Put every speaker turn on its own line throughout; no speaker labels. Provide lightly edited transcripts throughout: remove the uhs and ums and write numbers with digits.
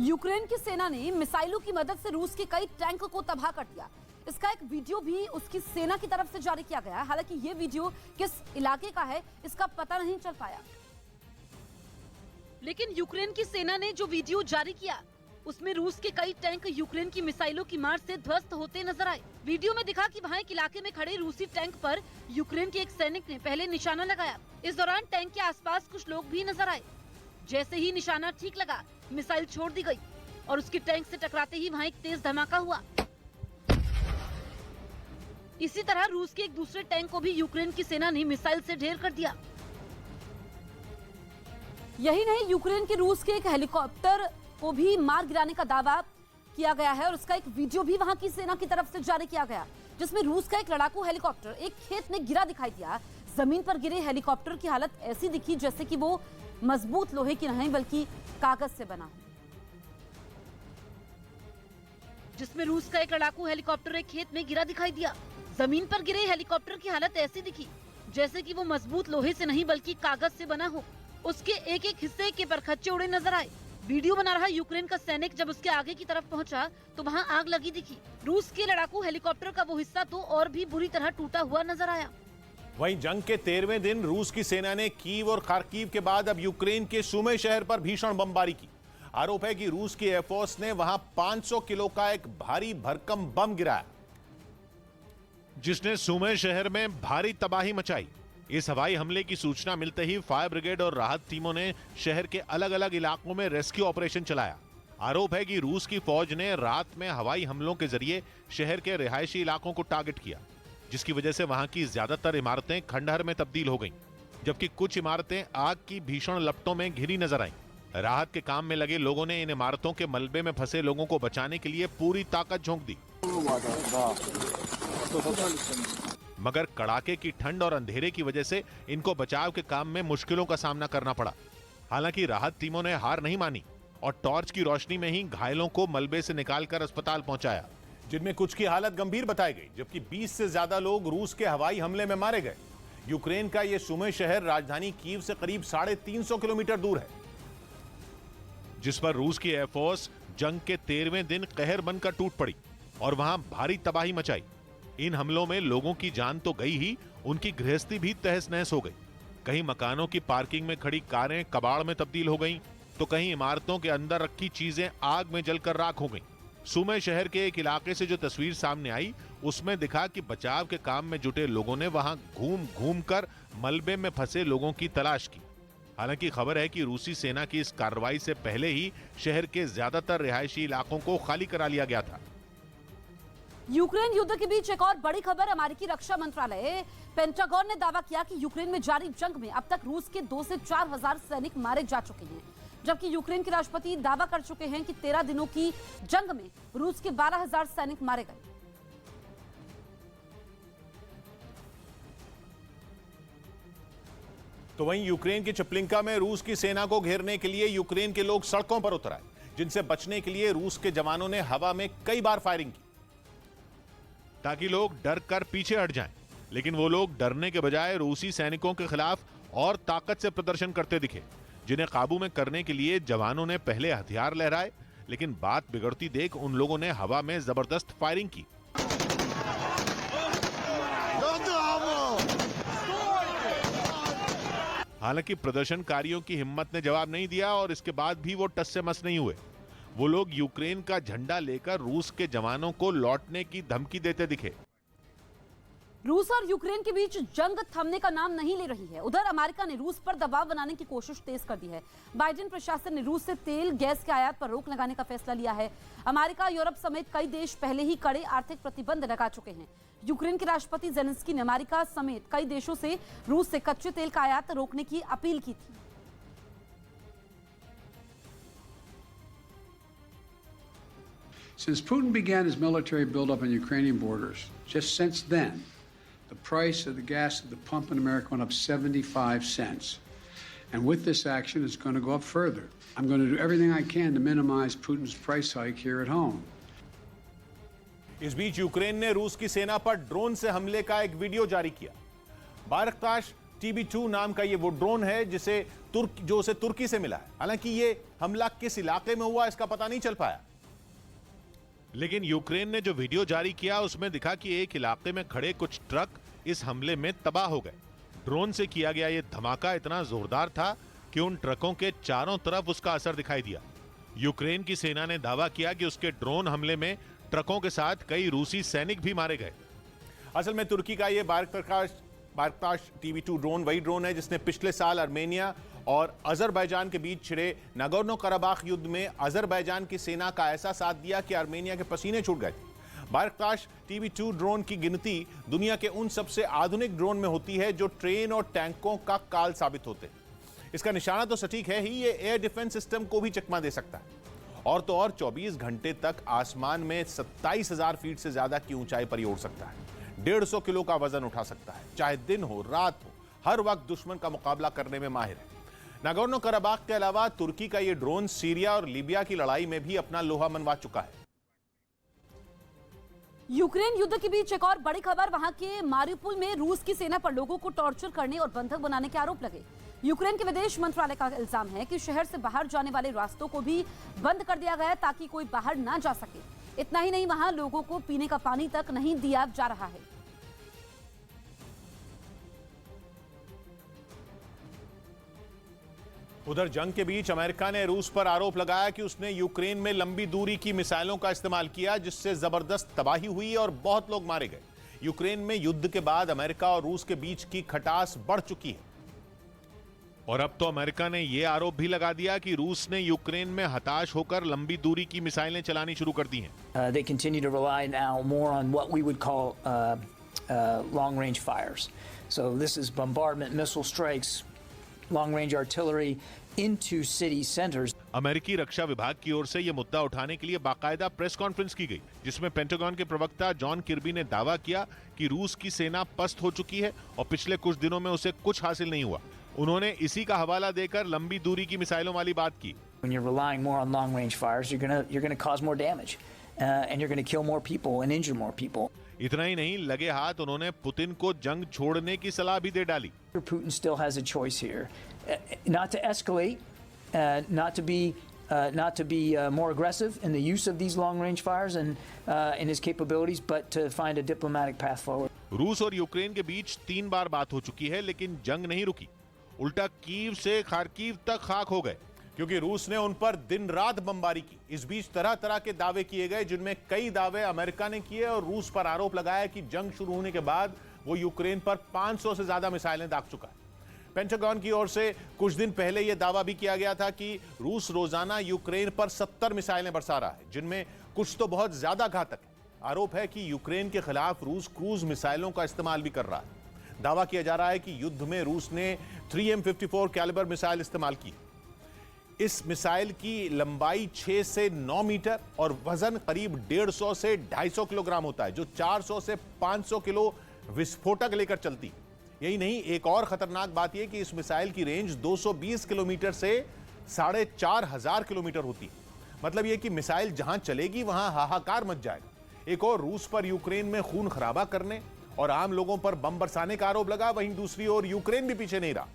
Ukraine की सेना ने मिसाइलों की मदद से रूस के कई टैंक को तबाह कर दिया। इसका एक वीडियो भी उसकी सेना की तरफ से जारी किया गया है। हालांकि ये वीडियो किस इलाके का है इसका पता नहीं चल पाया, लेकिन यूक्रेन की सेना ने जो वीडियो जारी किया उसमें रूस के कई टैंक यूक्रेन की मिसाइलों की मार से ध्वस्त होते नजर आए। वीडियो में दिखा कि वहां एक इलाके में खड़े रूसी टैंक पर यूक्रेन के एक सैनिक ने पहले निशाना लगाया। इस दौरान टैंक के आसपास कुछ लोग भी नजर आए। जैसे ही निशाना ठीक लगा, मिसाइल छोड़ दी गई और उसके टैंक से टकराते ही वहां एक तेज धमाका हुआ। इसी तरह रूस के एक दूसरे टैंक को भी यूक्रेन की सेना ने मिसाइल से ढेर कर दिया। यही नहीं, यूक्रेन के रूस के एक हेलीकॉप्टर को भी मार गिराने का दावा किया गया है और उसका एक वीडियो भी वहां की सेना की तरफ से जारी किया गया, जिसमें रूस का एक लड़ाकू हेलीकॉप्टर एक खेत में गिरा दिखाई दिया। जमीन पर गिरे हेलीकॉप्टर की हालत ऐसी दिखी जैसे कि वो मजबूत लोहे की नहीं बल्कि कागज से बना हो। जिसमें रूस का एक लड़ाकू हेलीकॉप्टर एक खेत में गिरा दिखाई दिया। जमीन पर गिरे हेलीकॉप्टर की हालत ऐसी दिखी जैसे कि वो मजबूत लोहे से नहीं बल्कि कागज से बना हो। उसके एक एक हिस्से के परखच्चे उड़े नजर आए। वीडियो बना रहा यूक्रेन का सैनिक जब उसके आगे की तरफ पहुंचा तो वहां आग लगी दिखी। रूस के लड़ाकू हेलीकॉप्टर का वो हिस्सा तो और भी बुरी तरह टूटा हुआ नजर आया।
वहीं जंग के 13वें दिन रूस की सेना ने कीव और खार्किव के बाद अब यूक्रेन के सुमे शहर पर भीषण बमबारी की। आरोप है कि रूस की एयरफोर्स ने वहां 500 किलो का एक भारी भरकम बम गिराया, जिसने सुमे शहर में भारी तबाही मचाई। इस हवाई हमले की सूचना मिलते ही फायर ब्रिगेड और राहत टीमों ने शहर के अलग अलग इलाकों में रेस्क्यू ऑपरेशन चलाया। आरोप है कि रूस की फौज ने रात में हवाई हमलों के जरिए शहर के रिहायशी इलाकों को टारगेट किया, जिसकी वजह से वहां की ज्यादातर इमारतें खंडहर में तब्दील हो गईं, जबकि कुछ इमारतें आग की भीषण लपटों में घिरी नजर आईं। राहत के काम में लगे लोगों ने इन इमारतों के मलबे में फंसे लोगों को बचाने के लिए पूरी ताकत झोंक दी, मगर कड़ाके की ठंड और अंधेरे की वजह से इनको बचाव के काम में मुश्किलों का सामना करना पड़ा। हालांकि राहत टीमों ने हार नहीं मानी और टॉर्च की रोशनी में ही घायलों को मलबे से निकालकर अस्पताल पहुंचाया, जिनमें कुछ की हालत गंभीर बताई गई, जबकि 20 से ज्यादा लोग रूस के हवाई हमले में मारे गए। यूक्रेन का यह सुमे शहर राजधानी कीव से करीब 350 किलोमीटर दूर है, जिस पर रूस की एयरफोर्स जंग के 13वें दिन कहर बनकर टूट पड़ी और वहां भारी तबाही मचाई। इन हमलों में लोगों की जान तो गई ही, उनकी गृहस्थी भी तहस नहस हो गई। कहीं मकानों की पार्किंग में खड़ी कारें कबाड़ में तब्दील हो गईं, तो कहीं इमारतों के अंदर रखी चीजें आग में जलकर राख हो गईं। सुमे शहर के एक इलाके से जो तस्वीर सामने आई उसमें दिखा कि बचाव के काम में जुटे लोगों ने वहां घूम घूम कर मलबे में फंसे लोगों की तलाश की। हालांकि खबर है कि रूसी सेना की इस कार्रवाई से पहले ही शहर के ज्यादातर रिहायशी इलाकों को खाली करा लिया गया था।
यूक्रेन युद्ध के बीच एक और बड़ी खबर। अमेरिकी रक्षा मंत्रालय पेंटागन ने दावा किया कि यूक्रेन में जारी जंग में अब तक रूस के 2 से 4 हजार सैनिक मारे जा चुके हैं, जबकि यूक्रेन के राष्ट्रपति दावा कर चुके हैं कि 13 दिनों की जंग में रूस के 12,000 सैनिक मारे गए।
तो वहीं यूक्रेन की चपलिंका में रूस की सेना को घेरने के लिए यूक्रेन के लोग सड़कों पर उतर आए, जिनसे बचने के लिए रूस के जवानों ने हवा में कई बार फायरिंग की ताकि लोग डर कर पीछे हट जाएं। लेकिन वो लोग डरने के बजाय रूसी सैनिकों के खिलाफ और ताकत से प्रदर्शन करते दिखे, जिन्हें काबू में करने के लिए जवानों ने पहले हथियार लहराए, लेकिन बात बिगड़ती देख उन लोगों ने हवा में जबरदस्त फायरिंग की। हालांकि प्रदर्शनकारियों की हिम्मत ने जवाब नहीं दिया और इसके बाद भी वो टस से मस नहीं हुए। वो लोग यूक्रेन का झंडा लेकर रूस के जवानों को लौटने की धमकी देते दिखे।
रूस और यूक्रेन के बीच जंग थमने का नाम नहीं ले रही है। उधर अमेरिका ने रूस पर दबाव बनाने की कोशिश तेज कर दी है। बाइडेन प्रशासन ने रूस से तेल गैस के आयात पर रोक लगाने का फैसला लिया है। अमेरिका, यूरोप समेत कई देश पहले ही कड़े आर्थिक प्रतिबंध लगा चुके हैं। यूक्रेन के राष्ट्रपति जेलेंस्की ने अमेरिका समेत कई देशों से रूस से कच्चे तेल का आयात रोकने की अपील की थी।
Since Putin began his military buildup on Ukrainian borders, just since then, the price of the gas at the pump in America went up 75 cents. And with this action, it's going to go up further. I'm going to do everything I can to minimize Putin's price hike here at home.
इस बीच Ukraine ने रूस की सेना पर drone से हमले का एक वीडियो जारी किया। बारकताश
TB2 नाम का ये वो ड्रोन है जो उसे तुर्की से मिला है। हालांकि ये हमला किस इलाके में हुआ इसका पता नहीं चल पाया।
लेकिन यूक्रेन ने जो वीडियो जारी किया उसमें दिखा कि एक इलाके में खड़े कुछ ट्रक इस हमले में तबाह हो गए। ड्रोन से किया गया यह धमाका इतना जोरदार था कि उन ट्रकों के चारों तरफ उसका असर दिखाई दिया। यूक्रेन की सेना ने दावा किया कि उसके ड्रोन हमले में ट्रकों के साथ कई रूसी सैनिक भी मारे गए।
असल में तुर्की का ये बारकताश TB2 ड्रोन वही ड्रोन है जिसने पिछले साल आर्मेनिया और अजरबैजान के बीच छिड़े नागोर्नो कराबाख युद्ध में अजरबैजान की सेना का ऐसा साथ दिया कि आर्मेनिया के पसीने छूट गए थे। बारकताश TB2 ड्रोन की गिनती दुनिया के उन सबसे आधुनिक ड्रोन में होती है जो ट्रेन और टैंकों का काल साबित होते हैं। इसका निशाना तो सटीक है ही, ये एयर डिफेंस सिस्टम को भी चकमा दे सकता है। और तो और 24 घंटे तक आसमान में 27,000 फीट से ज्यादा की ऊंचाई पर उड़ सकता है। 150 किलो का वजन उठा सकता है। चाहे दिन हो रात हो, हर वक्त दुश्मन का मुकाबला करने में माहिर है। नागोर्नो कराबाख के अलावा तुर्की का यह ड्रोन सीरिया और लीबिया की लड़ाई में भी अपना लोहा मनवा चुका है।
यूक्रेन युद्ध के बीच एक और बड़ी खबर, वहां के मारिउपोल में रूस की सेना पर लोगों को टॉर्चर करने और बंधक बनाने के आरोप लगे। यूक्रेन के विदेश मंत्रालय का इल्जाम है कि शहर से बाहर जाने वाले रास्तों को भी बंद कर दिया गया है ताकि कोई बाहर ना जा सके। इतना ही नहीं, वहां लोगों को पीने का पानी तक नहीं दिया जा रहा है।
उधर जंग के बीच अमेरिका ने रूस पर आरोप लगाया कि उसने यूक्रेन में लंबी दूरी की मिसाइलों का इस्तेमाल किया जिससे जबरदस्त तबाही हुई और बहुत लोग मारे गए। यूक्रेन में युद्ध के बाद अमेरिका और रूस के बीच की खटास बढ़ चुकी है।
और अब तो अमेरिका ने यह आरोप भी लगा दिया कि रूस ने यूक्रेन में हताश होकर लंबी दूरी की मिसाइलें चलानी शुरू कर दी हैं।
They continue to rely now more on what we would call long-range fires. So this is bombardment, missile strikes, long-range artillery into city centers.
अमेरिकी रक्षा विभाग की ओर से यह मुद्दा उठाने के लिए बाकायदा प्रेस कॉन्फ्रेंस की गई, जिसमें पेंटागन के प्रवक्ता जॉन किर्बी ने दावा किया कि रूस की सेना पस्त हो चुकी है और पिछले कुछ दिनों में उसे कुछ हासिल नहीं हुआ। उन्होंने इसी का हवाला देकर लंबी दूरी की मिसाइलों वाली बात की।
When you're relying more on long-range fires, you're going to cause more damage, and you're going to kill more people and injure more people.
इतना ही नहीं, लगे हाथ उन्होंने पुतिन को जंग छोड़ने की सलाह भी दे डाली।
Putin still has a choice here, not to escalate, not to be more aggressive in the use of these long-range fires and in his capabilities, but to find a diplomatic path forward.
रूस और Ukraine के बीच 3 बार बात हो चुकी है, लेकिन जंग नहीं रुकी। उल्टा कीव से खार्किव तक खाक हो गए,
क्योंकि रूस ने उन पर दिन रात बमबारी की। इस बीच तरह तरह के दावे किए गए, जिनमें कई दावे अमेरिका ने किए और रूस पर आरोप लगाया कि जंग शुरू होने के बाद वो यूक्रेन पर 500 से ज्यादा मिसाइलें दाग चुका है। पेंटागन की ओर से कुछ दिन पहले यह दावा भी किया गया था कि रूस रोजाना यूक्रेन पर 70 मिसाइलें बरसा रहा है, जिनमें कुछ तो बहुत ज्यादा घातक है। आरोप है कि यूक्रेन के खिलाफ रूस क्रूज मिसाइलों का इस्तेमाल भी कर रहा है। दावा किया जा रहा है कि युद्ध में रूस ने 3M54 कैलिबर मिसाइल इस्तेमाल की। इस मिसाइल की लंबाई 6 से 9 मीटर और वजन करीब 150 से 250 किलोग्राम होता है, जो 400 से 500 किलो विस्फोटक लेकर चलती। यही नहीं, एक और खतरनाक बात यह कि इस मिसाइल की रेंज 220 किलोमीटर से 4,500 किलोमीटर होती है। मतलब यह कि मिसाइल जहां चलेगी वहां हाहाकार मच जाएगा। एक और रूस पर यूक्रेन में खून खराबा करने और आम लोगों पर बम बरसाने का आरोप लगा, वहीं दूसरी ओर यूक्रेन भी पीछे नहीं रहा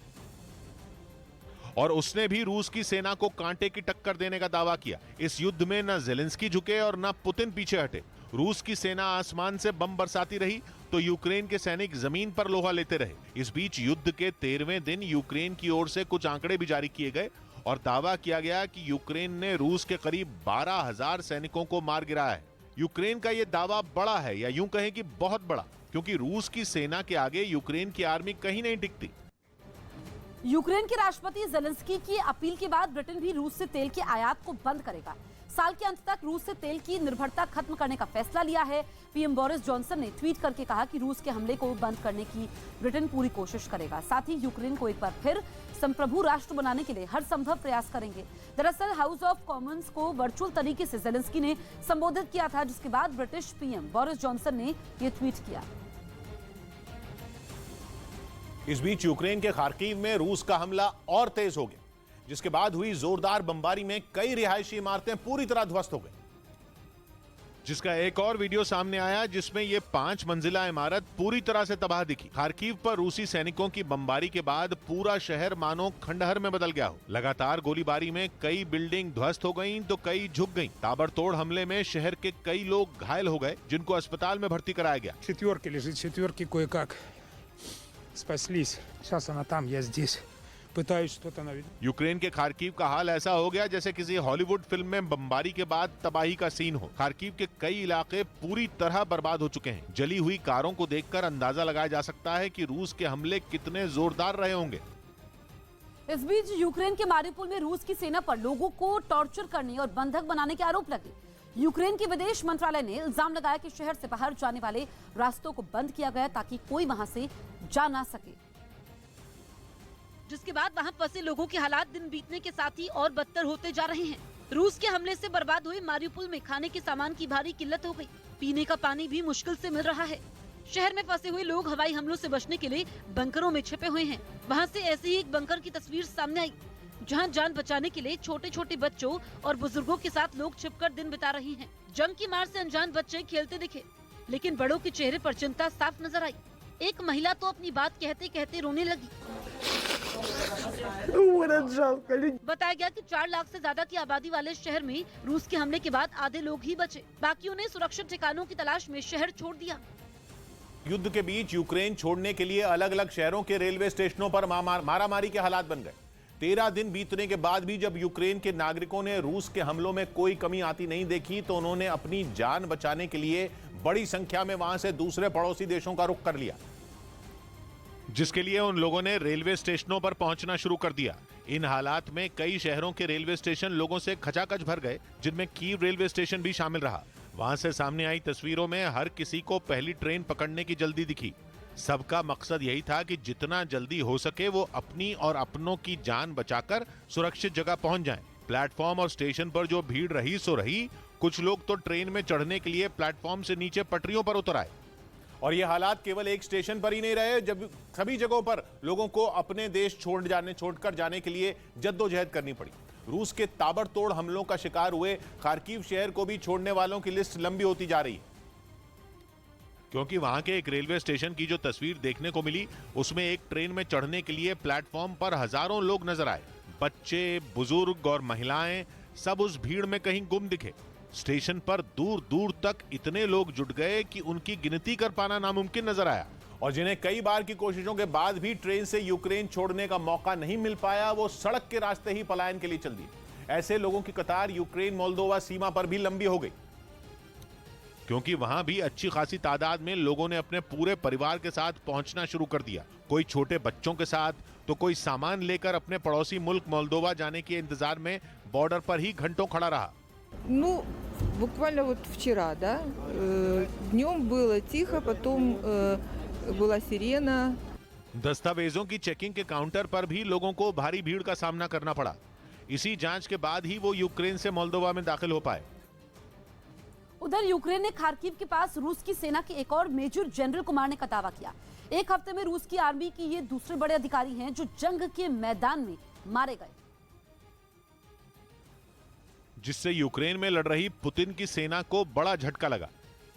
और उसने भी रूस की सेना को कांटे की टक्कर देने का दावा किया। इस युद्ध में न जेलेंस्की झुके और न पुतिन पीछे हटे। रूस की सेना आसमान से बम बरसाती रही तो यूक्रेन के सैनिक जमीन पर लोहा लेते रहे। इस बीच युद्ध के 13वें दिन यूक्रेन की ओर से कुछ आंकड़े भी जारी किए गए और दावा किया गया कि यूक्रेन ने रूस के करीब 12,000 सैनिकों को मार गिराया है। यूक्रेन का यह दावा बड़ा है, या यूं कहें कि बहुत बड़ा, क्योंकि रूस की सेना के आगे यूक्रेन की आर्मी कहीं नहीं टिकती।
यूक्रेन के राष्ट्रपति जेलेंस्की की अपील के बाद ब्रिटेन भी रूस से तेल के आयात को बंद करेगा। साल के अंत तक रूस से तेल की निर्भरता खत्म करने का फैसला लिया है। पीएम बोरिस जॉनसन ने ट्वीट करके कहा कि रूस के हमले को बंद करने की ब्रिटेन पूरी कोशिश करेगा। साथ ही यूक्रेन को एक बार फिर संप्रभु राष्ट्र बनाने के लिए हर संभव प्रयास करेंगे। दरअसल हाउस ऑफ कॉमन्स को वर्चुअल तरीके से जेलेंस्की ने संबोधित किया था, जिसके बाद ब्रिटिश पीएम बोरिस जॉनसन ने यह ट्वीट किया।
इस बीच यूक्रेन के खार्किव में रूस का हमला और तेज हो गया, जिसके बाद हुई जोरदार बमबारी में कई रिहायशी इमारतें पूरी तरह ध्वस्त हो गई।
जिसका एक और वीडियो सामने आया जिसमें ये 5 मंजिला इमारत पूरी तरह से तबाह दिखी। खार्किव पर रूसी सैनिकों की बमबारी के बाद पूरा शहर मानो खंडहर में बदल गया हो। लगातार गोलीबारी में कई बिल्डिंग ध्वस्त हो गईं तो कई झुक गईं। ताबड़तोड़ हमले में शहर के कई लोग घायल हो गए, जिनको अस्पताल में भर्ती कराया गया।
Четверки лежит, четверки кое-как спаслись. Сейчас она там, я здесь. Пытаюсь что-то наведать.
यूक्रेन के खार्किव का हाल ऐसा हो गया जैसे किसी हॉलीवुड फिल्म में बमबारी के बाद तबाही का सीन हो। खार्किव के कई इलाके पूरी तरह बर्बाद हो चुके हैं। जली हुई कारों को देखकर अंदाजा लगाया जा सकता है कि रूस के हमले कितने जोरदार रहे होंगे।
इस बीच यूक्रेन के मारिउपोल में रूस की सेना पर लोगों को टॉर्चर करने और बंधक बनाने के आरोप लगे। यूक्रेन के विदेश मंत्रालय ने इल्जाम लगाया कि शहर से बाहर जाने वाले रास्तों को बंद किया गया ताकि कोई वहां से जा ना सके, जिसके बाद वहां फंसे लोगों के हालात दिन बीतने के साथ ही और बदतर होते जा रहे हैं। रूस के हमले से बर्बाद हुए मारिउपोल में खाने के सामान की भारी किल्लत हो गई। पीने का पानी भी मुश्किल से मिल रहा है। शहर में फंसे हुए लोग हवाई हमलों से बचने के लिए बंकरों में छिपे हुए हैं। वहां से ऐसे ही एक बंकर की तस्वीर सामने आई, जहां जान बचाने के लिए छोटे छोटे बच्चों और बुजुर्गों के साथ लोग छिपकर दिन बिता रहे हैं। जंग की मार से अनजान बच्चे खेलते दिखे, लेकिन बड़ों के चेहरे पर चिंता साफ नजर आई। एक महिला तो अपनी बात कहते कहते रोने लगी। बताया गया कि 4 लाख से ज्यादा की आबादी वाले शहर में रूस के हमले के बाद आधे लोग ही बचे। बाकियों ने सुरक्षित ठिकानों की तलाश में शहर छोड़ दिया।
युद्ध के बीच यूक्रेन छोड़ने के लिए अलग अलग शहरों के रेलवे स्टेशनों पर मारामारी के हालात बन गए। 13 दिन बीतने के बाद भी जब यूक्रेन के नागरिकों ने रूस के हमलों में कोई कमी आती नहीं देखी तो उन्होंने अपनी जान बचाने के लिए बड़ी संख्या में वहां से दूसरे पड़ोसी देशों का रुख कर लिया,
जिसके लिए उन लोगों ने रेलवे स्टेशनों पर पहुंचना शुरू कर दिया। इन हालात में कई शहरों के रेलवे स्टेशन लोगों से खचाखच भर गए, जिनमें कीव रेलवे स्टेशन भी शामिल रहा। वहां से सामने आई तस्वीरों में हर किसी को पहली ट्रेन पकड़ने की जल्दी दिखी। सबका मकसद यही था कि जितना जल्दी हो सके वो अपनी और अपनों की जान बचाकर सुरक्षित जगह पहुंच जाएं। प्लेटफॉर्म और स्टेशन पर जो भीड़ रही सो रही। कुछ लोग तो ट्रेन में चढ़ने के लिए प्लेटफॉर्म से नीचे पटरियों पर उतर आए।
और ये हालात केवल एक स्टेशन पर ही नहीं रहे, जब सभी जगहों पर लोगों को अपने देश छोड़कर जाने के लिए जद्दोजहद करनी पड़ी। रूस के ताबड़तोड़ हमलों का शिकार हुए खार्किव शहर को भी छोड़ने वालों की लिस्ट लंबी होती जा रही है,
क्योंकि वहां के एक रेलवे स्टेशन की जो तस्वीर देखने को मिली उसमें एक ट्रेन में चढ़ने के लिए प्लेटफॉर्म पर हजारों लोग नजर आए। बच्चे, बुजुर्ग और महिलाएं सब उस भीड़ में कहीं गुम दिखे। स्टेशन पर दूर दूर तक इतने लोग जुट गए कि उनकी गिनती कर पाना नामुमकिन नजर आया।
और जिन्हें कई बार की कोशिशों के बाद भी ट्रेन से यूक्रेन छोड़ने का मौका नहीं मिल पाया, वो सड़क के रास्ते ही पलायन के लिए चल दिए। ऐसे लोगों की कतार यूक्रेन मोल्दोवा सीमा पर भी लंबी हो गई,
क्योंकि वहां भी अच्छी खासी तादाद में लोगों ने अपने पूरे परिवार के साथ पहुंचना शुरू कर दिया। कोई छोटे बच्चों के साथ तो कोई सामान लेकर अपने पड़ोसी मुल्क मोल्दोवा जाने के इंतजार में बॉर्डर पर ही घंटों खड़ा रहा।
Ну, буквально вот вчера, да, днем было тихо, потом была сирена.
दस्तावेजों की चेकिंग के काउंटर पर भी लोगों को भारी भीड़ का सामना करना पड़ा। इसी जांच के बाद ही वो यूक्रेन से मोल्दोवा में दाखिल हो पाए।
उधर यूक्रेन ने खार्किव के पास रूस की सेना के एक और मेजर जनरल को मारने का दावा किया। एक हफ्ते में रूस की आर्मी की ये दूसरे बड़े अधिकारी हैं जो जंग के मैदान में मारे गए,
जिससे यूक्रेन में लड़ रही पुतिन की सेना को बड़ा झटका लगा,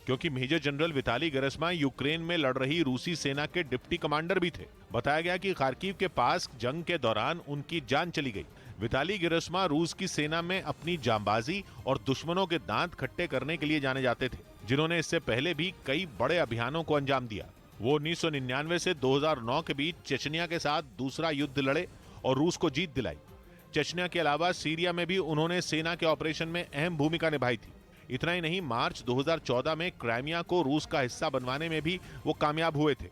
क्योंकि major general Vitali Gerasimov Ukraine में लड़ रही रूसी सेना के डिप्टी कमांडर भी थे। बताया गया कि खार्किव के पास जंग के दौरान उनकी जान चली गई। विताली गेरासिमोव रूस की सेना में अपनी जांबाजी और दुश्मनों के दांत खट्टे करने के लिए जाने जाते थे, जिन्होंने इससे पहले भी कई बड़े अभियानों को अंजाम दिया। वो 1999 से 2009 के बीच चेचनिया के साथ दूसरा युद्ध लड़े और रूस को जीत दिलाई। चेचनिया के अलावा सीरिया में भी उन्होंने सेना के ऑपरेशन में अहम भूमिका निभाई थी। इतना ही नहीं, मार्च 2014 में क्राइमिया को रूस का हिस्सा बनवाने में भी वो कामयाब हुए थे।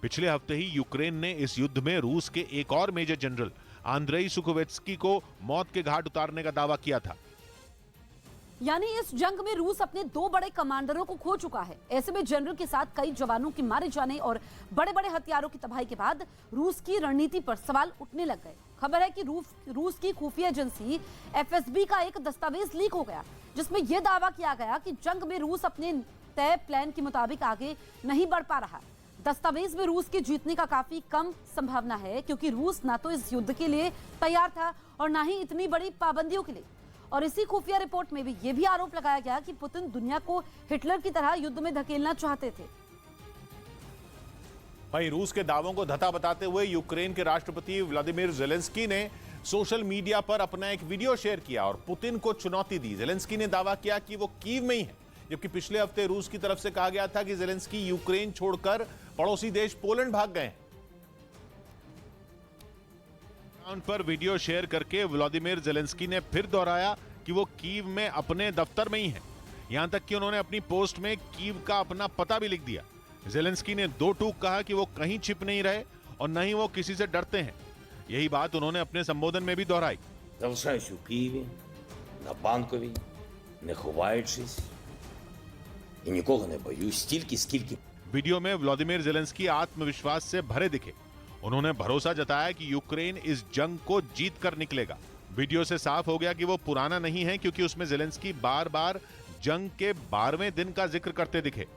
पिछले हफ्ते ही यूक्रेन ने इस युद्ध में रूस के एक और मेजर जनरल आंद्रेई सुखोवेत्स्की को मौत के घाट उतारने का दावा किया था।
यानी इस जंग में रूस अपने 2 बड़े कमांडरों को खो चुका है। ऐसे में जनरल के साथ कई जवानों के मारे जाने और बड़े बड़े हथियारों की तबाही के बाद रूस की रणनीति पर सवाल उठने लग गए। खबर है कि रूस की खुफिया एजेंसी FSB का एक दस्तावेज लीक हो गया, जिसमें यह दावा किया गया कि जंग में रूस अपने तय प्लान के मुताबिक आगे नहीं बढ़ पा रहा। दस्तावेज में रूस के जीतने का काफी कम संभावना है, क्योंकि रूस ना तो इस युद्ध के लिए तैयार था और ना ही इतनी बड़ी पाबंदियों के लिए। और इसी खुफिया रिपोर्ट में भी यह भी आरोप लगाया गया कि पुतिन दुनिया को हिटलर की तरह युद्ध में धकेलना चाहते थे।
वहीं रूस के दावों को धता बताते हुए यूक्रेन के राष्ट्रपति व्लादिमीर ज़ेलेंस्की ने सोशल मीडिया पर अपना एक वीडियो शेयर किया और पुतिन को चुनौती दी। ज़ेलेंस्की ने दावा किया कि वो कीव में ही है, जबकि पिछले हफ्ते रूस की तरफ से कहा गया था कि ज़ेलेंस्की यूक्रेन छोड़कर पड़ोसी देश पोलैंड भाग गए हैं।
अकाउंट पर वीडियो शेयर करके व्लादिमीर ज़ेलेंस्की ने फिर दोहराया कि वो कीव में अपने दफ्तर में ही है। यहां तक कि उन्होंने अपनी पोस्ट में कीव का अपना पता भी लिख दिया। ज़ेलेंस्की ने दो टूक कहा कि वो कहीं छिप नहीं रहे और न ही वो किसी से डरते हैं। यही बात उन्होंने अपने संबोधन में भी दोहराई।
Залишаюсь у Києві, на Банковій, не ховаючись і нікого не боюсь, стільки, скільки.
वीडियो में व्लादिमीर ज़ेलेंस्की आत्मविश्वास से भरे दिखे। उन्होंने भरोसा जताया कि यूक्रेन इस जंग को जीत कर निकलेगा। वीडियो से साफ हो गया कि वो पुराना नहीं है, क्योंकि उसमें ज़ेलेंस्की बार-बार जंग के 12वें दिन का जिक्र करते दिखे।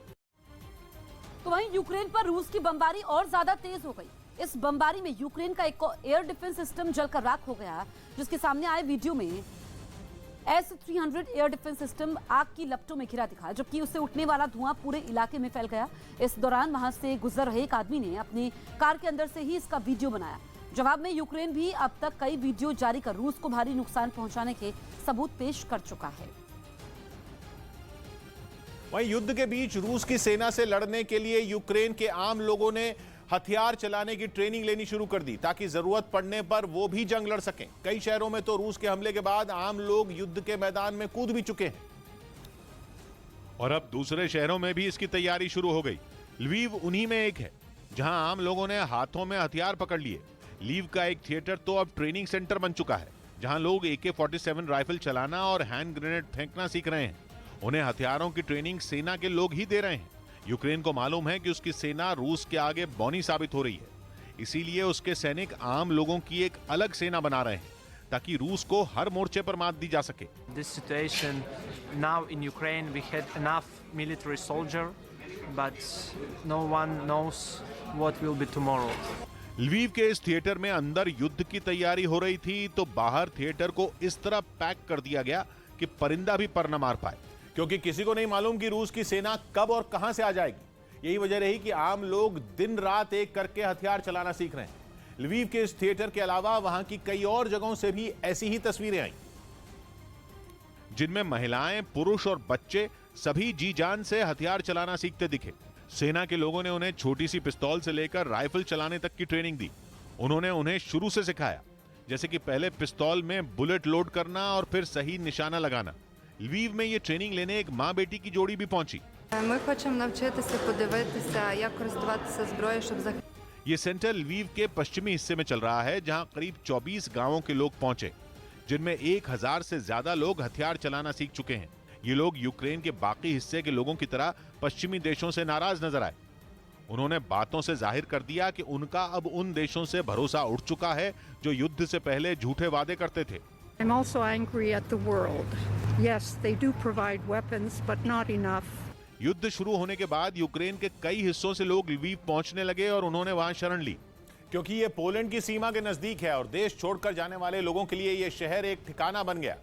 तो वहीं यूक्रेन पर रूस की बमबारी और ज्यादा तेज हो गई। इस बमबारी में यूक्रेन का एक एयर डिफेंस सिस्टम जलकर राख हो गया, जिसके सामने आए वीडियो में S-300 एयर डिफेंस सिस्टम आग की लपटों में घिरा दिखा, जबकि उससे उठने वाला धुआं पूरे इलाके में फैल गया। इस दौरान वहां से गुजर रहे एक आदमी ने अपनी कार के अंदर से ही इसका वीडियो बनाया। जवाब में यूक्रेन भी अब तक कई वीडियो जारी कर रूस को भारी नुकसान पहुंचाने के सबूत पेश कर चुका है।
वहीं युद्ध के बीच रूस की सेना से लड़ने के लिए यूक्रेन के आम लोगों ने हथियार चलाने की ट्रेनिंग लेनी शुरू कर दी, ताकि जरूरत पड़ने पर वो भी जंग लड़ सकें। कई शहरों में तो रूस के हमले के बाद आम लोग युद्ध के मैदान में कूद भी चुके हैं
और अब दूसरे शहरों में भी इसकी तैयारी शुरू हो गई। लवीव उन्हीं में एक है, जहां आम लोगों ने हाथों में हथियार पकड़ लिए। लीव का एक थिएटर तो अब ट्रेनिंग सेंटर बन चुका है, जहां लोग AK-47 राइफल चलाना और हैंड ग्रेनेड फेंकना सीख रहे हैं। उन्हें हथियारों की ट्रेनिंग सेना के लोग ही दे रहे हैं। यूक्रेन को मालूम है कि उसकी सेना रूस के आगे बौनी साबित हो रही है, इसीलिए उसके सैनिक आम लोगों की एक अलग सेना बना रहे हैं, ताकि रूस को हर मोर्चे पर मात दी जा सके।
This situation now in Ukraine, we had enough military soldier, but no one knows what will be tomorrow.
Lviv के इस थिएटर में अंदर युद्ध की तैयारी हो रही थी, तो बाहर थिएटर को इस तरह पैक कर दिया गया कि परिंदा भी पर न मार पाए,
क्योंकि किसी को नहीं मालूम कि रूस की सेना कब और कहां से आ जाएगी। यही वजह रही कि आम लोग दिन रात एक करके हथियार चलाना सीख रहे हैं। लवीव के इस थिएटर के अलावा वहां की कई और जगहों से भी ऐसी ही तस्वीरें आई,
जिनमें महिलाएं, पुरुष और बच्चे सभी जी जान से हथियार चलाना सीखते दिखे। सेना के लोगों ने उन्हें छोटी सी पिस्तौल से लेकर राइफल चलाने तक की ट्रेनिंग दी। उन्होंने उन्हें शुरू से सिखाया, जैसे कि पहले पिस्तौल में बुलेट लोड करना और फिर सही निशाना लगाना। लवीव में ये ट्रेनिंग लेने एक माँ बेटी की जोड़ी भी पहुंची।
Ми хочемо навчитися подивитися, як користуватися зброєю, щоб захистити.
ये सेंटर लवीव के पश्चिमी हिस्से में चल रहा है, जहां करीब 24 गांवों के लोग पहुंचे, जिनमें 1000 से ज्यादा लोग हथियार चलाना सीख चुके हैं। ये लोग यूक्रेन के बाकी हिस्से के लोगों की तरह पश्चिमी देशों से नाराज नजर आए। उन्होंने बातों से जाहिर कर दिया कि उनका अब उन देशों से भरोसा उठ चुका है जो युद्ध से पहले झूठे वादे करते थे।
I'm also angry at the world. Yes, they do provide weapons, but not enough.
युद्ध शुरू होने के बाद यूक्रेन के कई हिस्सों से लोग लवीव पहुंचने लगे और उन्होंने वहां शरण ली,
क्योंकि ये पोलैंड की सीमा के नजदीक है और देश छोड़कर जाने वाले लोगों के लिए ये शहर एक ठिकाना बन गया।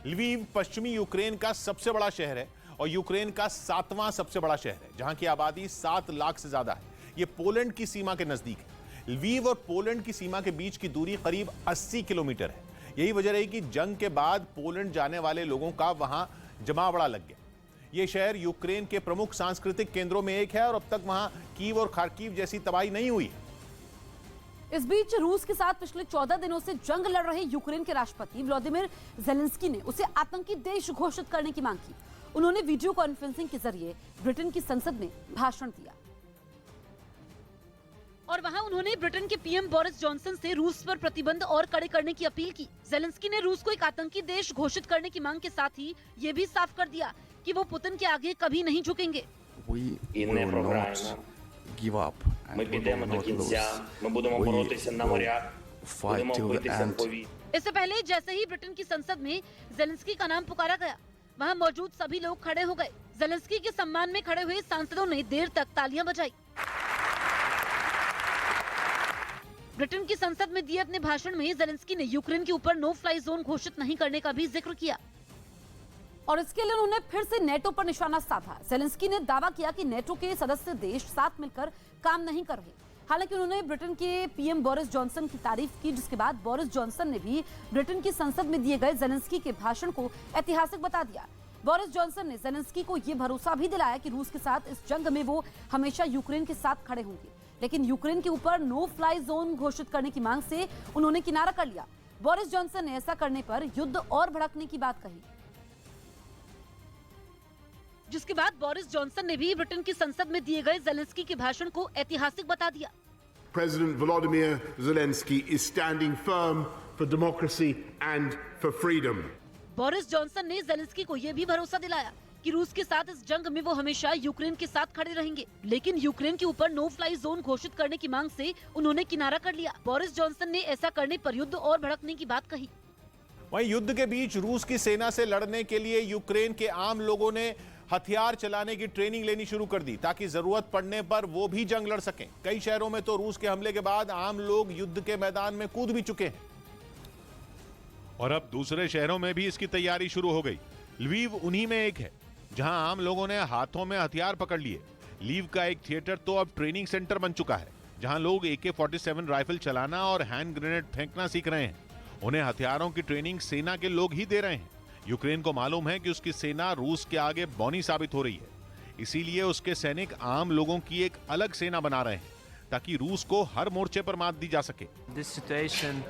लवीव पश्चिमी यूक्रेन का सबसे बड़ा शहर है और यूक्रेन का 7वां सबसे बड़ा शहर है, जहां की आबादी 7 लाख से ज्यादा है। ये पोलैंड की सीमा के नजदीक है। लवीव और पोलैंड की सीमा के बीच की दूरी करीब 80 किलोमीटर है। यही वजह रही कि जंग के बाद पोलैंड जाने वाले लोगों का वहां जमावड़ा लग गया। यह शहर यूक्रेन के प्रमुख सांस्कृतिक केंद्रों में एक है और अब तक वहां कीव और खार्किव जैसी तबाही नहीं हुई है।
इस बीच रूस के साथ पिछले 14 दिनों से जंग लड़ रहे यूक्रेन के राष्ट्रपति व्लादिमीर ज़ेलेंस्की ने उसे आतंकी देश घोषित करने की मांग की। उन्होंने वीडियो कॉन्फ्रेंसिंग के जरिए ब्रिटेन की संसद में भाषण दिया और वहां उन्होंने ब्रिटेन के पीएम बोरिस जॉनसन से रूस पर प्रतिबंध और कड़े करने की अपील की। ज़ेलेंस्की ने रूस को एक आतंकी देश घोषित करने की मांग के साथ ही ये भी साफ कर दिया कि वो पुतिन के आगे कभी नहीं झुकेंगे।
І не програємо. Ми підемо до кінця. Ми будемо боротися на морях. Будемо битися в повітрі.
इससे पहले जैसे ही ब्रिटेन की संसद में ज़ेलेंस्की का नाम पुकारा गया, वहां मौजूद सभी लोग खड़े हो गए। ज़ेलेंस्की के सम्मान में खड़े हुए सांसदों ने देर तक तालियां बजाई। ब्रिटेन की संसद में दिए अपने भाषण में ज़ेलेंस्की ने यूक्रेन के ऊपर नो फ्लाई जोन घोषित नहीं करने का भी जिक्र किया और इसके लिए उन्होंने फिर से नेटो पर निशाना साधा। ज़ेलेंस्की ने दावा किया कि नेटो के सदस्य देश साथ मिलकर काम नहीं कर रहे। हालांकि उन्होंने ब्रिटेन के पीएम बोरिस जॉनसन की तारीफ की, जिसके बाद बोरिस जॉनसन ने भी ब्रिटेन की संसद में दिए गए ज़ेलेंस्की के भाषण को ऐतिहासिक बता दिया। बोरिस जॉनसन ने ज़ेलेंस्की को यह भरोसा भी दिलाया कि रूस के साथ इस जंग में वो हमेशा यूक्रेन के साथ खड़े होंगे, लेकिन यूक्रेन के ऊपर नो फ्लाई जोन घोषित करने की मांग से उन्होंने किनारा कर लिया। बोरिस जॉनसन ने ऐसा करने पर युद्ध और भड़कने की बात कही, जिसके बाद बोरिस जॉनसन ने भी ब्रिटेन की संसद में दिए गए ज़ेलेंस्की के भाषण को ऐतिहासिक बता दिया।
President Volodymyr Zelensky is standing firm for democracy and for freedom.
Boris Johnson ने ज़ेलेंस्की को यह भी भरोसा दिलाया कि रूस के साथ इस जंग में वो हमेशा यूक्रेन के साथ खड़े रहेंगे, लेकिन यूक्रेन के ऊपर नो फ्लाई जोन घोषित करने की मांग से उन्होंने किनारा कर लिया। बोरिस जॉनसन ने ऐसा करने पर युद्ध और भड़कने की बात कही।
वहीं युद्ध के बीच रूस की सेना से लड़ने के लिए यूक्रेन के आम लोगों ने हथियार चलाने की ट्रेनिंग लेनी शुरू कर दी ताकि जरूरत पड़ने पर वो भी जंग लड़ सकें। कई शहरों में तो रूस के हमले के बाद आम लोग युद्ध के मैदान में कूद भी चुके हैं
और अब दूसरे शहरों में भी इसकी तैयारी शुरू हो गई। लवीव उन्हीं में एक है जहां आम लोगों ने हाथों में हथियार पकड़ लिए। लीव का एक थिएटर तो अब ट्रेनिंग सेंटर बन चुका है जहां लोग AK-47 राइफल चलाना और हैंड ग्रेनेड फेंकना सीख रहे हैं। उन्हें हथियारों की ट्रेनिंग सेना के लोग ही दे रहे हैं। यूक्रेन को मालूम है कि उसकी सेना रूस के आगे बौनी साबित हो रही है, इसीलिए उसके सैनिक आम लोगों की एक अलग सेना बना रहे हैं ताकि रूस को हर मोर्चे पर मात दी जा सके।
This situation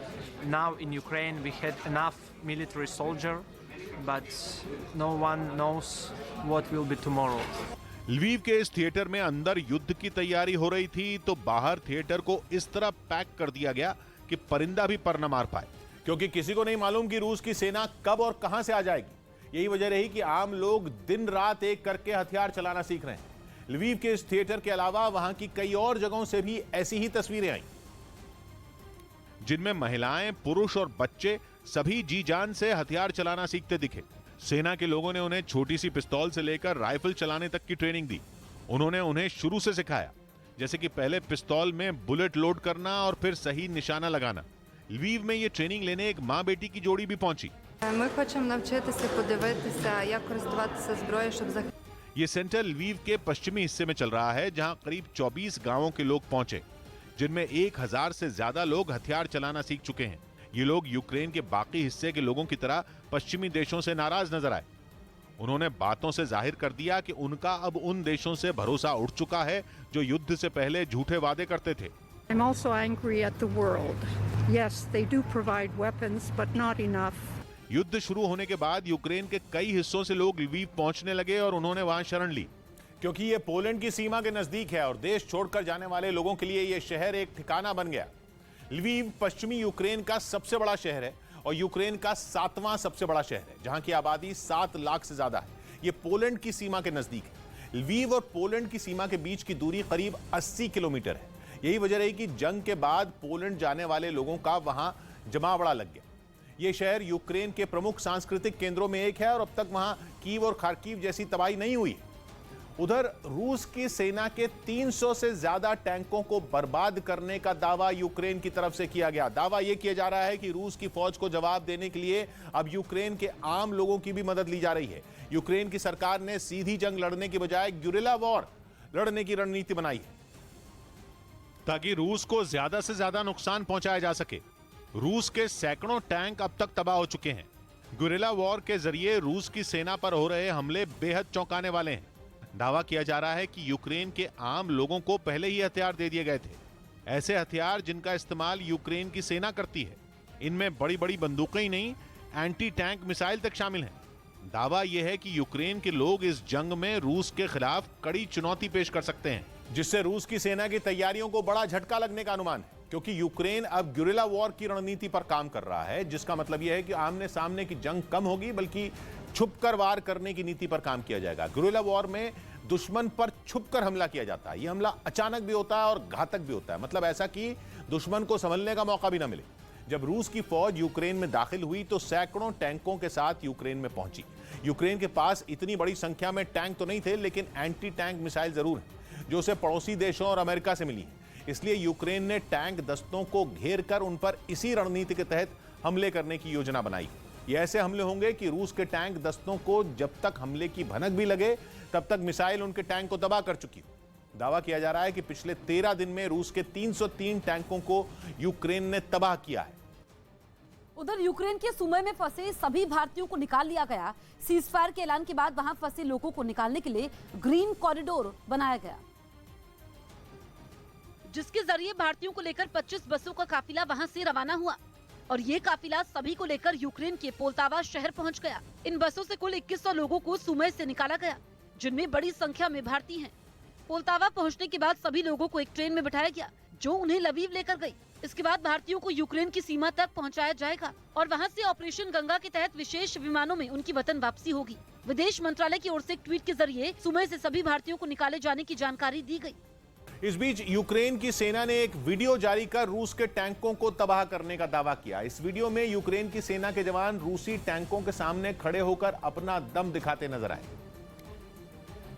now in Ukraine, we had enough military soldier, but no one knows what will be tomorrow.
Lviv के इस थिएटर में अंदर युद्ध की तैयारी हो रही थी तो बाहर थिएटर को इस तरह पैक कर दिया गया कि परिंदा भी पर न मार पाए,
क्योंकि किसी को नहीं मालूम कि रूस की सेना कब और कहां से आ जाएगी। यही वजह रही कि आम लोग दिन रात एक करके हथियार चलाना सीख रहे हैं। लवीव के इस थिएटर के अलावा वहां की कई और जगहों से भी ऐसी ही तस्वीरें आई,
जिनमें महिलाएं, पुरुष और बच्चे सभी जी जान से हथियार चलाना सीखते दिखे। सेना के लोगों ने उन्हें छोटी सी पिस्तौल से लेकर राइफल चलाने तक की ट्रेनिंग दी। उन्होंने उन्हें शुरू से सिखाया, जैसे कि पहले पिस्तौल में बुलेट लोड करना और फिर सही निशाना लगाना। लवीव में ये ट्रेनिंग लेने एक माँ बेटी की जोड़ी भी पहुंची।
Ми хочемо навчитися подивитися, як користуватися зброєю, щоб захистити.
ये सेंटर लवीव के पश्चिमी हिस्से में चल रहा है जहां करीब 24 गांवों के लोग पहुंचे, जिनमें 1000 से ज्यादा लोग हथियार चलाना सीख चुके हैं। ये लोग यूक्रेन के बाकी हिस्से के लोगों की तरह पश्चिमी देशों से नाराज नजर आए। उन्होंने बातों से जाहिर कर दिया कि उनका अब उन देशों से भरोसा उठ चुका है जो युद्ध से पहले झूठे वादे करते थे।
I'm also angry at the world. Yes, they do provide weapons, but not enough.
युद्ध शुरू होने के बाद यूक्रेन के कई हिस्सों से लोग लवीव पहुंचने लगे और उन्होंने वहां शरण ली,
क्योंकि ये पोलैंड की सीमा के नजदीक है और देश छोड़कर जाने वाले लोगों के लिए ये शहर एक ठिकाना बन गया। लवीव पश्चिमी यूक्रेन का सबसे बड़ा शहर है और यूक्रेन का 7वां सबसे बड़ा शहर है, जहां की आबादी 7 लाख से ज्यादा है। ये पोलैंड की सीमा के नजदीक है। लवीव और पोलैंड की सीमा के बीच की दूरी करीब 80 किलोमीटर है। यही वजह रही कि जंग के बाद पोलैंड जाने वाले लोगों का वहां जमावड़ा लग गया। यह शहर यूक्रेन के प्रमुख सांस्कृतिक केंद्रों में एक है और अब तक वहां कीव और खार्किव जैसी तबाही नहीं हुई। उधर रूस की सेना के 300 से ज्यादा टैंकों को बर्बाद करने का दावा यूक्रेन की तरफ से किया गया। दावा यह किया जा रहा है कि रूस की फौज को जवाब देने के लिए अब यूक्रेन के आम लोगों की भी मदद ली जा रही है। यूक्रेन की सरकार ने सीधी जंग लड़ने की बजाय गुरिल्ला वॉर लड़ने की रणनीति बनाई है
ताकि रूस को ज्यादा से ज्यादा नुकसान पहुंचाया जा सके। रूस के सैकड़ों टैंक अब तक तबाह हो चुके हैं। गुरिल्ला वॉर के जरिए रूस की सेना पर हो रहे हमले बेहद चौंकाने वाले हैं। दावा किया जा रहा है कि यूक्रेन के आम लोगों को पहले ही हथियार दे दिए गए थे, ऐसे हथियार जिनका इस्तेमाल यूक्रेन की सेना करती है। इनमें बड़ी बड़ी बंदूकें ही नहीं, एंटी टैंक मिसाइल तक शामिल हैं। दावा यह है कि यूक्रेन के लोग इस जंग में रूस के खिलाफ कड़ी चुनौती पेश कर सकते हैं,
जिससे रूस की सेना की तैयारियों को बड़ा झटका लगने का अनुमान है, क्योंकि यूक्रेन अब गुरिल्ला वॉर की रणनीति पर काम कर रहा है, जिसका मतलब यह है कि आमने सामने की जंग कम होगी बल्कि छुपकर वार करने की नीति पर काम किया जाएगा। गुरिल्ला वॉर में दुश्मन पर छुपकर हमला किया जाता है। यह हमला अचानक भी होता है और घातक भी होता है, मतलब ऐसा कि दुश्मन को संभलने का मौका भी ना मिले। जब रूस की फौज यूक्रेन में दाखिल हुई तो सैकड़ों टैंकों के साथ यूक्रेन में पहुंची। यूक्रेन के पास इतनी बड़ी संख्या में टैंक तो नहीं थे, लेकिन एंटी टैंक मिसाइल जरूर है, जो उसे पड़ोसी देशों और अमेरिका से मिली है। इसलिए यूक्रेन ने टैंक दस्तों को घेर कर उन पर इसी रणनीति के तहत हमले करने की योजना बनाई। ये ऐसे हमले होंगे कि रूस के टैंक दस्तों को जब तक हमले की भनक भी लगे तब तक मिसाइल उनके टैंक को तबाह कर चुकी हो। दावा किया जा रहा है कि पिछले 13 दिन में रूस के 303 टैंकों को यूक्रेन ने तबाह किया है।
उधर यूक्रेन के सुमे में फंसे सभी भारतीयों को निकाल लिया गया। सीजफायर के ऐलान के बाद वहां फंसे लोगों को निकालने के लिए ग्रीन कॉरिडोर बनाया गया, जिसके जरिए भारतीयों को लेकर 25 बसों का काफिला वहां से रवाना हुआ और ये काफिला सभी को लेकर यूक्रेन के पोल्तावा शहर पहुंच गया। इन बसों से कुल 2100 लोगों को सुमे से निकाला गया, जिनमें बड़ी संख्या में भारतीय हैं। पोल्तावा पहुंचने के बाद सभी लोगों को एक ट्रेन में बिठाया गया जो उन्हें लवीव लेकर गई। इसके बाद भारतीयों को यूक्रेन की सीमा तक पहुंचाया जाएगा और वहां से ऑपरेशन गंगा के तहत विशेष विमानों में उनकी वतन वापसी होगी। विदेश मंत्रालय की ओर से एक ट्वीट के जरिए सुमे से सभी भारतीयों को निकाले जाने की जानकारी दी गई।
इस बीच यूक्रेन की सेना ने एक वीडियो जारी कर रूस के टैंकों को तबाह करने का दावा किया। इस वीडियो में यूक्रेन की सेना के जवान रूसी टैंकों के सामने खड़े होकर अपना दम दिखाते नजर आए,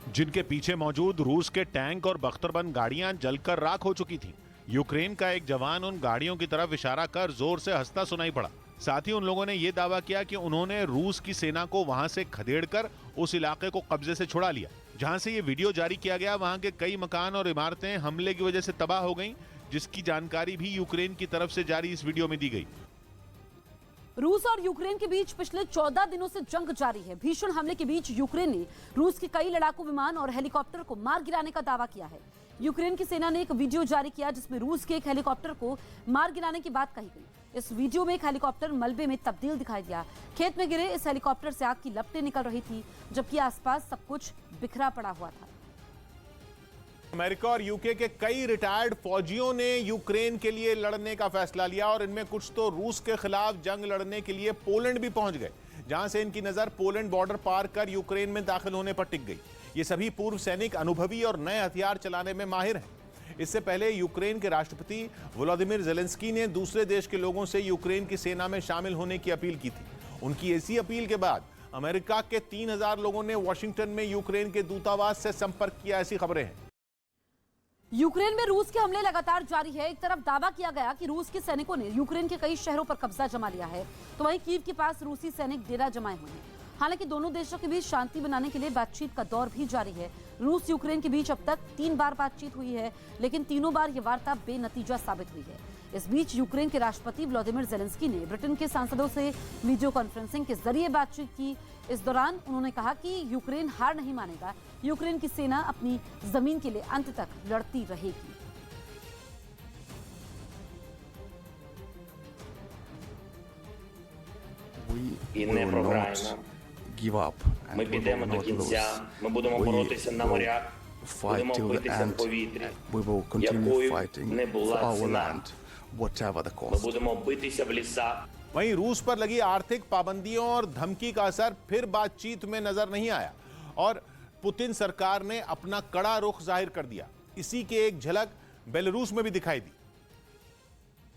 जिनके पीछे मौजूद रूस के टैंक और बख्तरबंद गाड़ियां जलकर राख हो चुकी थी। यूक्रेन का एक जवान उन गाड़ियों की तरफ इशारा कर जोर से हंसता सुनाई पड़ा। साथ ही उन लोगों ने यह दावा किया कि उन्होंने रूस की सेना को वहां से खदेड़कर उस इलाके को कब्जे से छुड़ा लिया। जहां से ये वीडियो जारी किया गया वहां के कई मकान और इमारतें हमले की वजह से तबाह हो गईं, जिसकी जानकारी भी यूक्रेन की तरफ से जारी इस वीडियो में दी गई।
रूस और यूक्रेन के बीच पिछले 14 दिनों से जंग जारी है। भीषण हमले के बीच यूक्रेन ने रूस के कई लड़ाकू विमान और हेलीकॉप्टर को मार गिराने का दावा किया है। यूक्रेन की सेना ने एक वीडियो जारी किया जिसमें रूस के एक हेलीकॉप्टर को मार गिराने की बात कही गई। इस वीडियो में एक हेलीकॉप्टर मलबे में तब्दील दिखाई दिया। खेत में गिरे इस हेलीकॉप्टर से आग की लपटें निकल रही थी, जबकि आसपास सब कुछ बिखरा पड़ा हुआ था।
अमेरिका और यूके के कई रिटायर्ड फौजियों ने यूक्रेन के लिए लड़ने का फैसला लिया और इनमें कुछ तो रूस के खिलाफ जंग लड़ने के लिए पोलैंड भी पहुंच गए, जहां से इनकी नजर पोलैंड बॉर्डर पार कर यूक्रेन में दाखिल होने पर टिक गई। ये सभी पूर्व सैनिक अनुभवी और नए हथियार चलाने में माहिर हैं। इससे पहले यूक्रेन के राष्ट्रपति वोलोदिमीर ज़ेलेंस्की ने दूसरे देश के लोगों से यूक्रेन की सेना में शामिल होने की अपील की थी। उनकी ऐसी अपील के बाद अमेरिका के 3000 लोगों ने वॉशिंगटन में यूक्रेन के दूतावास से संपर्क किया, ऐसी खबरें हैं।
यूक्रेन में रूस के हमले लगातार जारी है। एक तरफ दावा किया गया कि रूस के सैनिकों ने यूक्रेन के कई शहरों पर कब्जा जमा लिया है, तो वहीं कीव के पास रूसी सैनिक डेरा जमाए हुए हैं। हालांकि दोनों देशों के बीच शांति बनाने के लिए बातचीत का दौर भी जारी है। रूस यूक्रेन के बीच अब तक 3 बार बातचीत हुई है, लेकिन तीनों बार ये वार्ता बेनतीजा साबित हुई है। इस बीच यूक्रेन के राष्ट्रपति व्लादिमीर ज़ेलेंस्की ने ब्रिटेन के सांसदों से वीडियो कॉन्फ्रेंसिंग के जरिए बातचीत की। इस दौरान उन्होंने कहा कि यूक्रेन हार नहीं मानेगा, यूक्रेन की सेना अपनी जमीन के लिए अंत तक लड़ती रहेगी।
І не програємо. Ми підемо до кінця, ми будемо боротися на морях, будемо битися в повітрі, якою не була ціна. Ми будемо битися в лісах.
वहीं रूस पर लगी आर्थिक पाबंदियों और धमकी का असर फिर बातचीत में नजर नहीं आया और पुतिन सरकार ने अपना कड़ा रुख जाहिर कर दिया। इसी की एक झलक बेलारूस में भी दिखाई दी,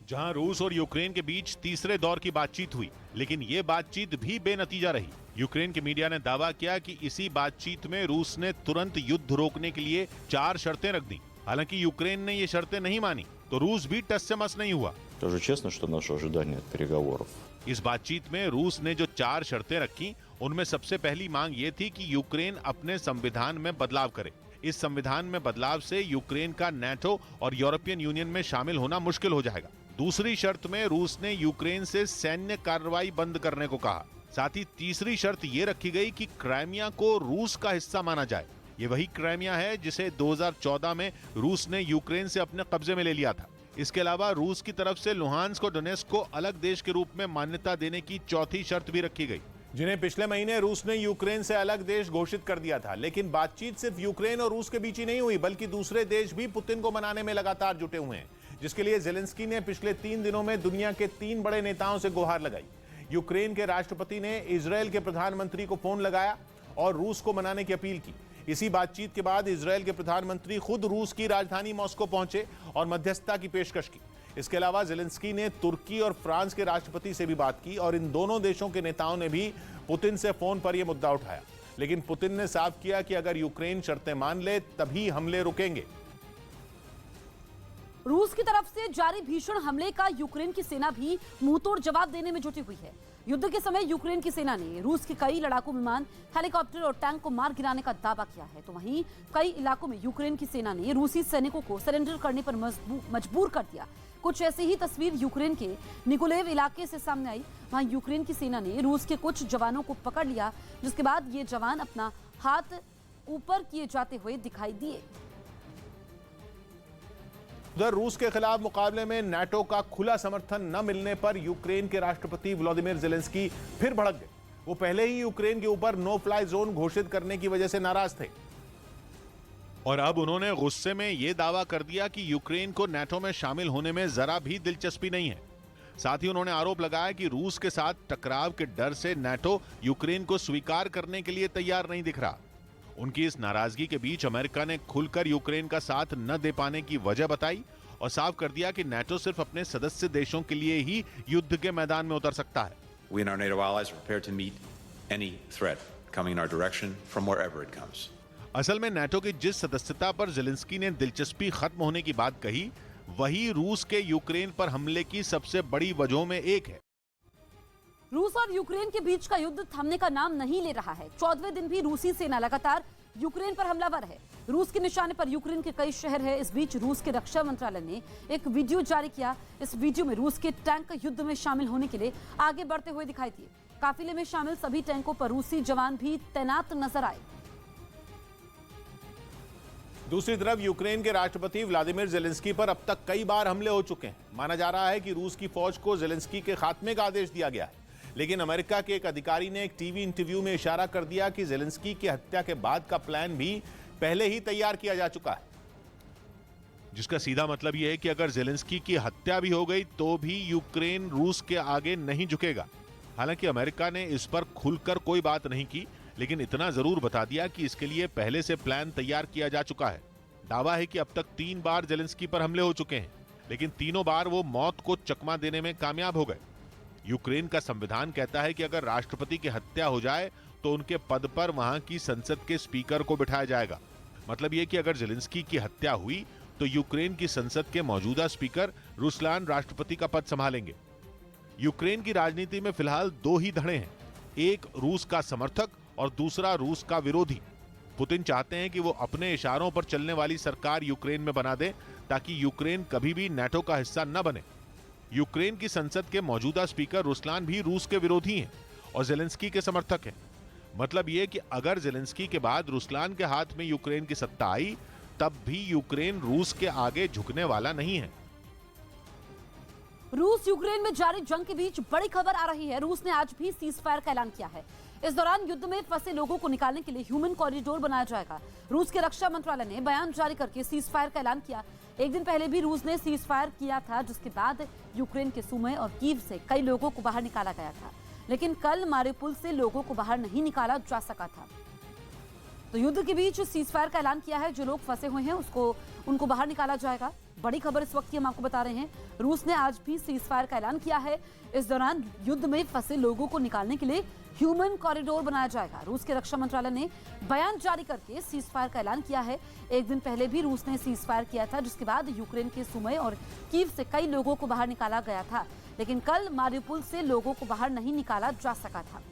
जहां रूस और यूक्रेन के बीच तीसरे दौर की बातचीत हुई, लेकिन ये बातचीत भी बेनतीजा रही। यूक्रेन के मीडिया ने दावा किया कि इसी बातचीत में रूस ने तुरंत युद्ध रोकने के लिए 4 शर्तें रख दी। हालांकि यूक्रेन ने ये शर्तें नहीं मानी, तो रूस भी टस से मस नहीं हुआ।
Скажу честно, что наше ожидание от переговоров.
इस बातचीत में रूस ने जो 4 शर्तें रखी, उनमें सबसे पहली मांग ये थी कि यूक्रेन अपने संविधान में बदलाव करे। इस संविधान में बदलाव से यूक्रेन का नाटो और यूरोपियन यूनियन में शामिल होना मुश्किल हो जाएगा। दूसरी शर्त में रूस ने यूक्रेन से सैन्य कार्रवाई बंद करने को कहा। साथ ही तीसरी शर्त ये रखी गई कि क्राइमिया को रूस का हिस्सा माना जाए। ये वही क्राइमिया है जिसे 2014 में रूस ने यूक्रेन से अपने कब्जे में ले लिया था। इसके अलावा रूस की तरफ से लुहान्स्क और डोनेट्स्क को अलग देश के रूप में मान्यता देने की चौथी शर्त भी रखी गई,
जिन्हें पिछले महीने रूस ने यूक्रेन से अलग देश घोषित कर दिया था। लेकिन बातचीत सिर्फ यूक्रेन और रूस के बीच ही नहीं हुई, बल्कि दूसरे देश भी पुतिन को मनाने में लगातार जुटे हुए हैं, जिसके लिए ज़ेलेंस्की ने पिछले 3 दिनों में दुनिया के 3 बड़े नेताओं से गुहार लगाई। यूक्रेन के राष्ट्रपति ने इजरायल के प्रधानमंत्री को फोन लगाया और रूस को मनाने की अपील की। इसी बातचीत के बाद इजरायल के प्रधानमंत्री खुद रूस की राजधानी मॉस्को पहुंचे और मध्यस्थता की पेशकश की। इसके अलावा ज़ेलेंस्की ने तुर्की और फ्रांस के राष्ट्रपति से भी बात की और इन दोनों देशों के नेताओं ने भी पुतिन से फोन पर यह मुद्दा उठाया। लेकिन पुतिन ने साफ किया कि अगर यूक्रेन शर्तें मान ले तभी हमले रुकेंगे।
रूस की तरफ से जारी भीषण हमले का यूक्रेन की सेना भी मुंहतोड़ जवाब देने में जुटी हुई है। युद्ध के समय यूक्रेन की सेना ने रूस के कई लड़ाकू विमान, हेलीकॉप्टर और टैंक को मार गिराने का दावा किया है, तो वहीं कई इलाकों में यूक्रेन की सेना ने रूसी सैनिकों को सरेंडर करने पर मजबूर कर दिया। कुछ ऐसी ही तस्वीर यूक्रेन के निकोलेव इलाके से सामने आई। वहां यूक्रेन की सेना ने रूस के कुछ जवानों को पकड़ लिया, जिसके बाद ये जवान अपना हाथ ऊपर किए जाते हुए दिखाई दिए।
उधर रूस के खिलाफ मुकाबले में नाटो का खुला समर्थन न मिलने पर यूक्रेन के राष्ट्रपति व्लादिमीर ज़ेलेंस्की फिर भड़क गए। वो पहले ही यूक्रेन के ऊपर नो फ्लाई जोन घोषित करने की वजह से नाराज थे
और अब उन्होंने गुस्से में यह दावा कर दिया कि यूक्रेन को नाटो में शामिल होने में जरा भी दिलचस्पी नहीं है। साथ ही उन्होंने आरोप लगाया कि रूस के साथ टकराव के डर से नाटो यूक्रेन को स्वीकार करने के लिए तैयार नहीं दिख रहा। उनकी इस नाराजगी के बीच अमेरिका ने खुलकर यूक्रेन का साथ न दे पाने की वजह बताई और साफ कर दिया कि नाटो सिर्फ अपने सदस्य देशों के लिए ही युद्ध के मैदान में उतर सकता है।
We and our NATO allies are prepared to meet any threat coming in our direction from wherever it comes.
असल में नाटो की जिस सदस्यता पर ज़ेलेंस्की ने दिलचस्पी खत्म होने की बात कही, वही रूस के यूक्रेन पर हमले की सबसे बड़ी वजहों में एक है।
रूस और यूक्रेन के बीच का युद्ध थमने का नाम नहीं ले रहा है। 14वें दिन भी रूसी सेना लगातार यूक्रेन पर हमलावर है। रूस के निशाने पर यूक्रेन के कई शहर हैं। इस बीच रूस के रक्षा मंत्रालय ने एक वीडियो जारी किया। इस वीडियो में रूस के टैंक युद्ध में शामिल होने के लिए आगे बढ़ते हुए दिखाई दिए। काफिले में शामिल सभी टैंकों पर रूसी जवान भी तैनात नजर आए।
दूसरी तरफ यूक्रेन के राष्ट्रपति व्लादिमीर ज़ेलेंस्की पर अब तक कई बार हमले हो चुके हैं। माना जा रहा है कि रूस की फौज को ज़ेलेंस्की के खात्मे का आदेश दिया गया है, लेकिन अमेरिका के एक अधिकारी ने एक टीवी इंटरव्यू में इशारा कर दिया कि ज़ेलेंस्की की हत्या के बाद का प्लान भी पहले ही तैयार किया जा चुका है,
जिसका सीधा मतलब यह है कि अगर ज़ेलेंस्की की हत्या भी हो गई तो भी यूक्रेन रूस के आगे नहीं झुकेगा। हालांकि अमेरिका ने इस पर खुलकर कोई बात नहीं की, लेकिन इतना जरूर बता दिया कि इसके लिए पहले से प्लान तैयार किया जा चुका है। दावा है कि अब तक 3 बार ज़ेलेंस्की पर हमले हो चुके हैं, लेकिन तीनों बार वो मौत को चकमा देने में कामयाब हो गए। यूक्रेन का संविधान कहता है कि अगर राष्ट्रपति की हत्या हो जाए तो उनके पद पर वहां की संसद के स्पीकर को बिठाया जाएगा। मतलब यह कि अगर ज़ेलेंस्की की हत्या हुई तो यूक्रेन की संसद के मौजूदा स्पीकर रुस्लान राष्ट्रपति का पद संभालेंगे। यूक्रेन की राजनीति में फिलहाल 2 ही धड़े हैं, एक रूस का समर्थक और दूसरा रूस का विरोधी। पुतिन चाहते हैं कि वो अपने इशारों पर चलने वाली सरकार यूक्रेन में बना दे ताकि यूक्रेन कभी भी नाटो का हिस्सा न बने। यूक्रेन की संसद के मौजूदा स्पीकर रुस्लान भी रूस के विरोधी हैं और ज़ेलेंस्की के समर्थक हैं। मतलब यह कि अगर ज़ेलेंस्की के बाद रुस्लान के हाथ में यूक्रेन की सत्ता आई, तब भी यूक्रेन रूस के आगे झुकने वाला नहीं है।
रूस यूक्रेन में जारी जंग के बीच बड़ी खबर आ रही है। रूस ने आज भी सीज फायर का ऐलान किया है। इस दौरान युद्ध में फंसे लोगों को निकालने के लिए ह्यूमन कॉरिडोर बनाया जाएगा। रूस के रक्षा मंत्रालय ने बयान जारी करके सीज फायर का ऐलान किया। एक दिन पहले भी रूस ने सीज फायर किया था, जिसके बाद यूक्रेन के सुमी और कीव से कई लोगों को बाहर निकाला गया था, लेकिन कल मारिउपोल से लोगों को बाहर नहीं निकाला जा सका था। तो युद्ध के बीच सीज फायर का ऐलान किया है। जो लोग फंसे हुए हैं उनको बाहर निकाला जाएगा। बड़ी खबर इस वक्त की हम आपको बता रहे हैं। रूस ने आज भी सीज फायर का ऐलान किया है। इस दौरान युद्ध में फंसे लोगों को निकालने के लिए ह्यूमन कॉरिडोर बनाया जाएगा। रूस के रक्षा मंत्रालय ने बयान जारी करके सीज फायर का ऐलान किया है। एक दिन पहले भी रूस ने सीज फायर किया था, जिसके बाद यूक्रेन के सुमी और कीव से कई लोगों को बाहर निकाला गया था, लेकिन कल मारिउपोल से लोगों को बाहर नहीं निकाला जा सका था।